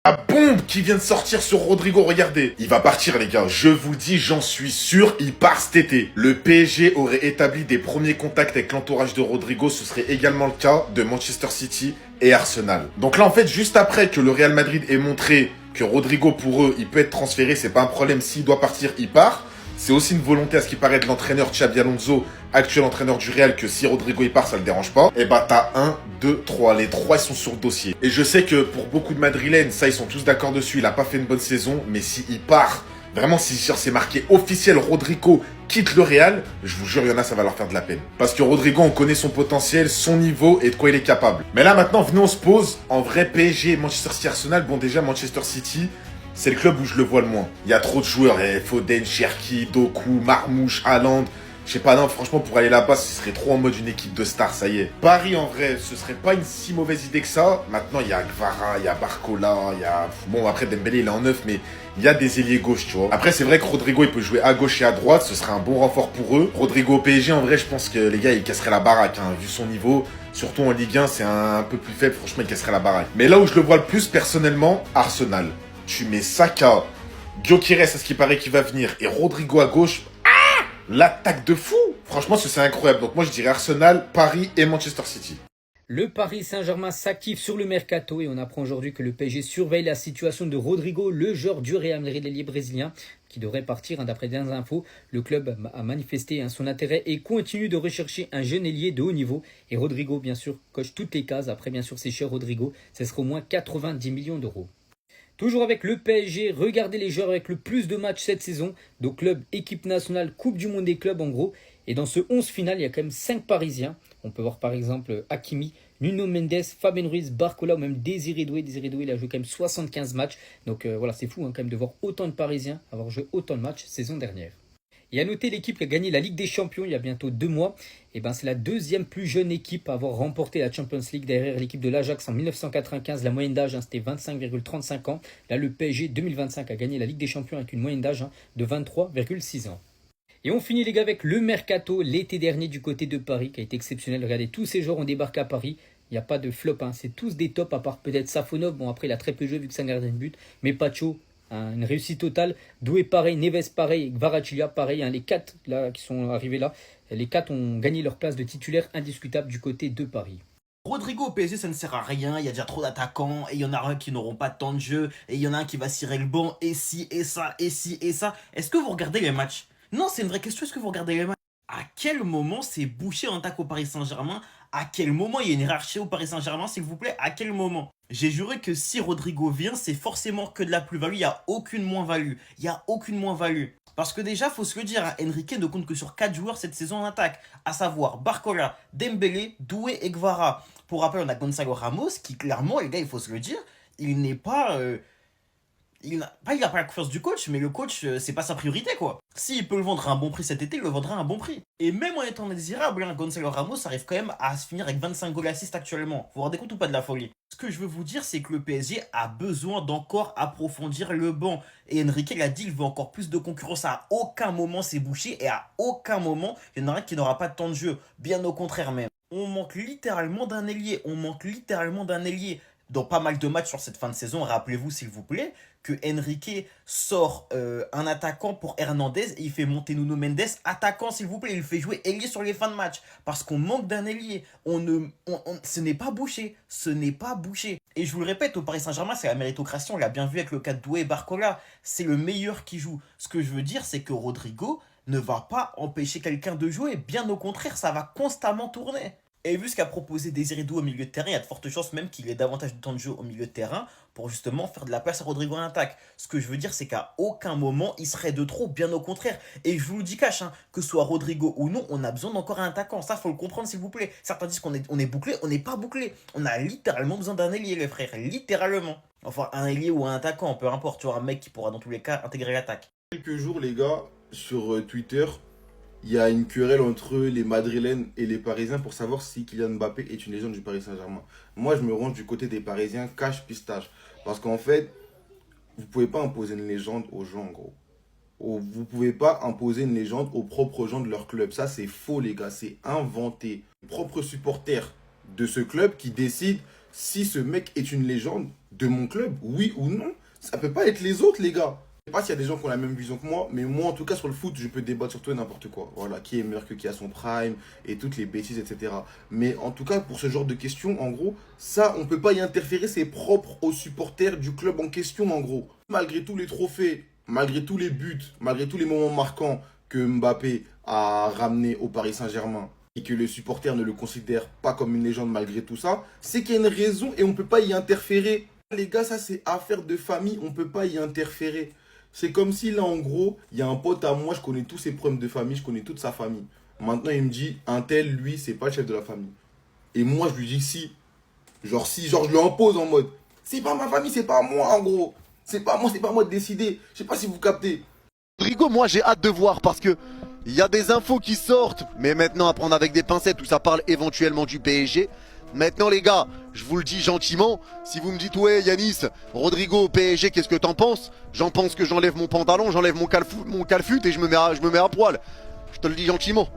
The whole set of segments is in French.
La bombe qui vient de sortir sur Rodrigo, regardez. Il va partir, les gars. Je vous dis, j'en suis sûr, il part cet été. Le PSG aurait établi des premiers contacts avec l'entourage de Rodrigo. Ce serait également le cas de Manchester City et Arsenal. Donc là, en fait, juste après que le Real Madrid ait montré que Rodrigo, pour eux, il peut être transféré, c'est pas un problème. S'il doit partir, il part. C'est aussi une volonté, à ce qui paraît, de l'entraîneur Xabi Alonso, actuel entraîneur du Real, que si Rodrigo il part, ça le dérange pas. Et bah t'as 1, 2, 3. Les 3 ils sont sur le dossier. Et je sais que pour beaucoup de Madrilènes, ça ils sont tous d'accord dessus, il a pas fait une bonne saison, mais s'il part, vraiment si c'est marqué officiel, Rodrigo quitte le Real, je vous jure, il y en a, ça va leur faire de la peine. Parce que Rodrigo, on connaît son potentiel, son niveau et de quoi il est capable. Mais là maintenant, venez on se pose. En vrai, PSG, Manchester City, Arsenal, bon déjà Manchester City, c'est le club où je le vois le moins. Il y a trop de joueurs, Foden, Cherki, Doku, Marmouche, Haaland. Je sais pas, non, franchement, pour aller là-bas, ce serait trop en mode une équipe de stars, ça y est. Paris, en vrai, ce serait pas une si mauvaise idée que ça. Maintenant, il y a Gvara, il y a Barcola, il y a... Bon, après, Dembélé, il est en neuf, mais il y a des ailiers gauche, tu vois. Après, c'est vrai que Rodrigo, il peut jouer à gauche et à droite. Ce serait un bon renfort pour eux. Rodrigo au PSG, en vrai, je pense que les gars, il casserait la baraque, hein, vu son niveau. Surtout en Ligue 1, c'est un peu plus faible. Franchement, il casserait la baraque. Mais là où je le vois le plus, personnellement, Arsenal. Tu mets Saka, Gyökeres, à ce qui paraît qu'il va venir, et Rodrigo à gauche. L'attaque de fou! Franchement, c'est incroyable. Donc moi, je dirais Arsenal, Paris et Manchester City. Le Paris Saint-Germain s'active sur le mercato et on apprend aujourd'hui que le PSG surveille la situation de Rodrigo, le joueur du Real Madrid, l'ailier brésilien, qui devrait partir. D'après des infos, le club a manifesté son intérêt et continue de rechercher un jeune ailier de haut niveau. Et Rodrigo, bien sûr, coche toutes les cases. Après, bien sûr, c'est cher Rodrigo. Ce sera au moins 90 millions d'euros. Toujours avec le PSG, regardez les joueurs avec le plus de matchs cette saison. Donc club, équipe nationale, Coupe du Monde des clubs en gros. Et dans ce 11 final, il y a quand même 5 Parisiens. On peut voir par exemple Hakimi, Nuno Mendes, Fabien Ruiz, Barcola ou même Désiré Doué. Désiré Doué, il a joué quand même 75 matchs. Donc voilà, c'est fou quand même de voir autant de Parisiens avoir joué autant de matchs saison dernière. Et à noter l'équipe qui a gagné la Ligue des Champions il y a bientôt 2 mois. Et ben c'est la deuxième plus jeune équipe à avoir remporté la Champions League derrière l'équipe de l'Ajax en 1995. La moyenne d'âge c'était 25,35 ans. Là le PSG 2025 a gagné la Ligue des Champions avec une moyenne d'âge de 23,6 ans. Et on finit les gars avec le mercato l'été dernier du côté de Paris qui a été exceptionnel. Regardez, tous ces joueurs ont débarqué à Paris. Il n'y a pas de flop, c'est tous des tops à part peut-être Safonov. Bon après il a très peu joué vu que c'est un gardien de but. Mais Pacho, une réussite totale. Doué pareil, Neves pareil, Kvaratskhelia pareil. Les 4 là, qui sont arrivés là, les 4 ont gagné leur place de titulaire indiscutable du côté de Paris. Rodrigo au PSG, ça ne sert à rien, il y a déjà trop d'attaquants, et il y en a un qui n'auront pas de temps de jeu, et il y en a un qui va cirer le banc, et ci, et ça, et ci, et ça. Est-ce que vous regardez les matchs? Non, c'est une vraie question, est-ce que vous regardez les matchs? À quel moment c'est bouché en attaque au Paris Saint-Germain? À quel moment il y a une hiérarchie au Paris Saint-Germain, s'il vous plaît? À quel moment? J'ai juré que si Rodrigo vient, c'est forcément que de la plus-value, il n'y a aucune moins-value. Il n'y a aucune moins-value. Parce que déjà, faut se le dire, Enrique ne compte que sur 4 joueurs cette saison en attaque, à savoir Barcola, Dembélé, Doué et Gvara. Pour rappel, on a Gonzalo Ramos qui, clairement, les gars, il faut se le dire, il n'est pas... il a pas la confiance du coach, mais le coach, c'est pas sa priorité, quoi. S'il peut le vendre à un bon prix cet été, il le vendra à un bon prix. Et même en étant indésirable, Gonzalo Ramos arrive quand même à se finir avec 25 goals assists actuellement. Vous vous rendez compte ou pas de la folie? Ce que je veux vous dire, c'est que le PSG a besoin d'encore approfondir le banc. Et Enrique l'a dit, il veut encore plus de concurrence. À aucun moment c'est bouché et à aucun moment il y en aura un qui n'aura pas de temps de jeu. Bien au contraire même. On manque littéralement d'un ailier. On manque littéralement d'un ailier. Dans pas mal de matchs sur cette fin de saison, rappelez-vous s'il vous plaît que Enrique sort un attaquant pour Hernandez et il fait monter Nuno Mendes attaquant s'il vous plaît, il le fait jouer ailier sur les fins de match parce qu'on manque d'un ailier. Ce n'est pas bouché, ce n'est pas bouché. Et je vous le répète, au Paris Saint-Germain, c'est la méritocratie, on l'a bien vu avec le cas de Doué et Barcola, c'est le meilleur qui joue. Ce que je veux dire, c'est que Rodrigo ne va pas empêcher quelqu'un de jouer, bien au contraire, ça va constamment tourner. Et vu ce qu'a proposé Désiré Doué au milieu de terrain, il y a de fortes chances même qu'il ait davantage de temps de jeu au milieu de terrain pour justement faire de la place à Rodrigo en attaque. Ce que je veux dire, c'est qu'à aucun moment, il serait de trop, bien au contraire. Et je vous le dis cash, que ce soit Rodrigo ou non, on a besoin d'encore un attaquant. Ça, faut le comprendre, s'il vous plaît. Certains disent qu'on est bouclé, on n'est pas bouclé. On a littéralement besoin d'un ailier, les frères. Littéralement. Enfin, un ailier ou un attaquant, peu importe. Tu vois, un mec qui pourra dans tous les cas intégrer l'attaque. Quelques jours, les gars, sur Twitter, il y a une querelle entre les Madrilènes et les Parisiens pour savoir si Kylian Mbappé est une légende du Paris Saint-Germain. Moi, je me range du côté des Parisiens, cash pistache. Parce qu'en fait, vous pouvez pas imposer une légende aux gens, gros. Vous pouvez pas imposer une légende aux propres gens de leur club. Ça, c'est faux, les gars. C'est inventé. Les propres supporters de ce club qui décident si ce mec est une légende de mon club, oui ou non. Ça peut pas être les autres, les gars. Je sais pas s'il y a des gens qui ont la même vision que moi, mais moi, en tout cas, sur le foot, je peux débattre sur tout et n'importe quoi. Voilà, qui est meilleur que qui a son prime, et toutes les bêtises, etc. Mais en tout cas, pour ce genre de questions, en gros, ça, on peut pas y interférer, c'est propre aux supporters du club en question, en gros. Malgré tous les trophées, malgré tous les buts, malgré tous les moments marquants que Mbappé a ramenés au Paris Saint-Germain, et que les supporters ne le considèrent pas comme une légende malgré tout ça, c'est qu'il y a une raison et on peut pas y interférer. Les gars, ça c'est affaire de famille, on peut pas y interférer. C'est comme si là, en gros, il y a un pote à moi, je connais tous ses problèmes de famille, je connais toute sa famille. Maintenant, il me dit, un tel, lui, c'est pas le chef de la famille. Et moi, je lui dis si. Genre, si, genre, je lui impose en mode, c'est pas ma famille, c'est pas moi, en gros. C'est pas moi de décider. Je sais pas si vous captez. Rodrigo, moi, j'ai hâte de voir parce que il y a des infos qui sortent, mais maintenant à prendre avec des pincettes où ça parle éventuellement du PSG. Maintenant les gars, je vous le dis gentiment, si vous me dites ouais Yanis, Rodrigo au PSG, qu'est-ce que t'en penses? J'en pense que j'enlève mon pantalon, j'enlève mon calfut et je me mets à poil. Je te le dis gentiment.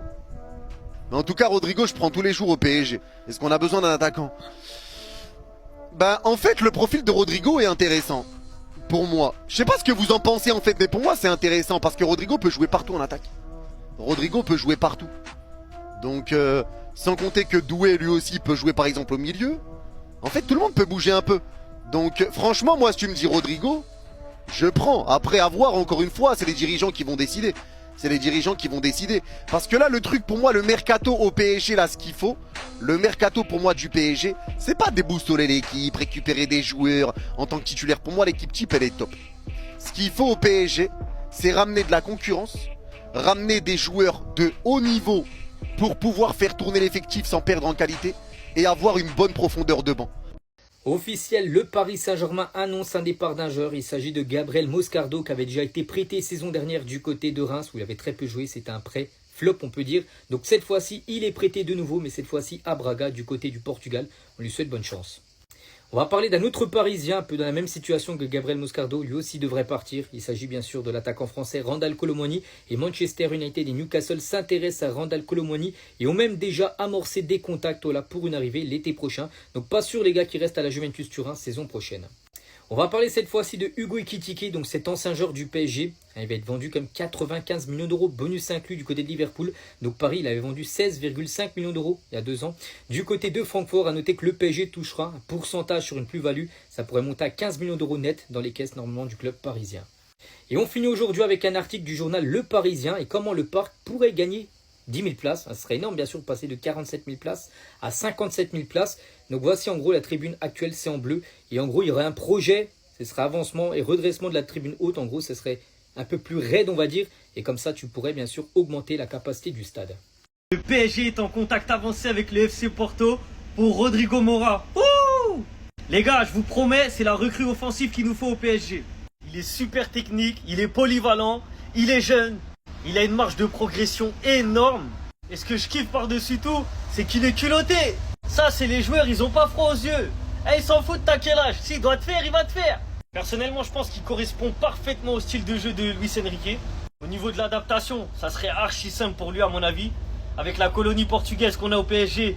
Mais en tout cas Rodrigo, je prends tous les jours au PSG. Est-ce qu'on a besoin d'un attaquant? Ben en fait le profil de Rodrigo est intéressant. Pour moi. Je sais pas ce que vous en pensez en fait, mais pour moi c'est intéressant parce que Rodrigo peut jouer partout en attaque. Rodrigo peut jouer partout. Donc sans compter que Doué lui aussi peut jouer par exemple au milieu. En fait tout le monde peut bouger un peu. Donc franchement moi si tu me dis Rodrigo, je prends. Après à voir encore une fois, c'est les dirigeants qui vont décider. C'est les dirigeants qui vont décider. Parce que là le truc pour moi, le mercato au PSG là ce qu'il faut, le mercato pour moi du PSG, c'est pas déboussoler l'équipe, récupérer des joueurs en tant que titulaire. Pour moi l'équipe type elle est top. Ce qu'il faut au PSG, c'est ramener de la concurrence, ramener des joueurs de haut niveau pour pouvoir faire tourner l'effectif sans perdre en qualité et avoir une bonne profondeur de banc. Officiel, le Paris Saint-Germain annonce un départ d'un joueur. Il s'agit de Gabriel Moscardo qui avait déjà été prêté saison dernière du côté de Reims où il avait très peu joué. C'était un prêt flop on peut dire. Donc cette fois-ci il est prêté de nouveau mais cette fois-ci à Braga du côté du Portugal. On lui souhaite bonne chance. On va parler d'un autre Parisien, un peu dans la même situation que Gabriel Moscardo, lui aussi devrait partir. Il s'agit bien sûr de l'attaquant français Randal Kolo Muani et Manchester United et Newcastle s'intéressent à Randal Kolo Muani et ont même déjà amorcé des contacts là, pour une arrivée l'été prochain. Donc pas sûr les gars qui restent à la Juventus Turin saison prochaine. On va parler cette fois-ci de Hugo Ekitike, donc cet ancien joueur du PSG. Il va être vendu comme 95 millions d'euros, bonus inclus du côté de Liverpool. Donc Paris, il avait vendu 16,5 millions d'euros il y a 2 ans. Du côté de Francfort, à noter que le PSG touchera un pourcentage sur une plus-value. Ça pourrait monter à 15 millions d'euros net dans les caisses normalement du club parisien. Et on finit aujourd'hui avec un article du journal Le Parisien et comment le Parc pourrait gagner 10 000 places. Ce serait énorme bien sûr de passer de 47 000 places à 57 000 places. Donc voici en gros la tribune actuelle, c'est en bleu. Et en gros il y aurait un projet, ce serait avancement et redressement de la tribune haute. En gros ce serait un peu plus raide on va dire. Et comme ça tu pourrais bien sûr augmenter la capacité du stade. Le PSG est en contact avancé avec le FC Porto pour Rodrigo Moura. Ouh! Les gars, je vous promets, c'est la recrue offensive qu'il nous faut au PSG. Il est super technique, il est polyvalent, il est jeune. Il a une marge de progression énorme. Et ce que je kiffe par-dessus tout, c'est qu'il est culotté. Ça, c'est les joueurs, ils ont pas froid aux yeux. Eh, ils s'en foutent, t'as quel âge? S'il doit te faire, il va te faire. Personnellement, je pense qu'il correspond parfaitement au style de jeu de Luis Enrique. Au niveau de l'adaptation, ça serait archi simple pour lui, à mon avis. Avec la colonie portugaise qu'on a au PSG,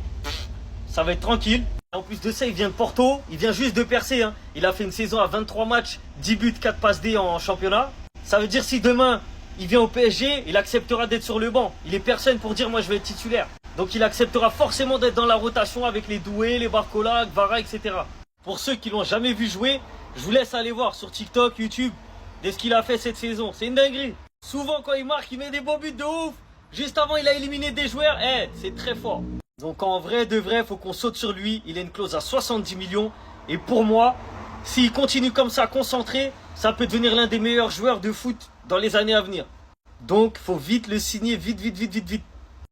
ça va être tranquille. En plus de ça, il vient de Porto, il vient juste de percer. Hein. Il a fait une saison à 23 matchs, 10 buts, 4 passes D en championnat. Ça veut dire si demain il vient au PSG, il acceptera d'être sur le banc. Il est personne pour dire moi je vais être titulaire. Donc il acceptera forcément d'être dans la rotation avec les Doué, les Barcola, Gvara, etc. Pour ceux qui l'ont jamais vu jouer, je vous laisse aller voir sur TikTok, YouTube, de ce qu'il a fait cette saison. C'est une dinguerie. Souvent quand il marque, il met des beaux buts de ouf. Juste avant, il a éliminé des joueurs. C'est très fort. Donc en vrai, de vrai, faut qu'on saute sur lui. Il a une clause à 70 millions. Et pour moi, s'il continue comme ça, concentré, ça peut devenir l'un des meilleurs joueurs de foot dans les années à venir. Donc, faut vite le signer, vite.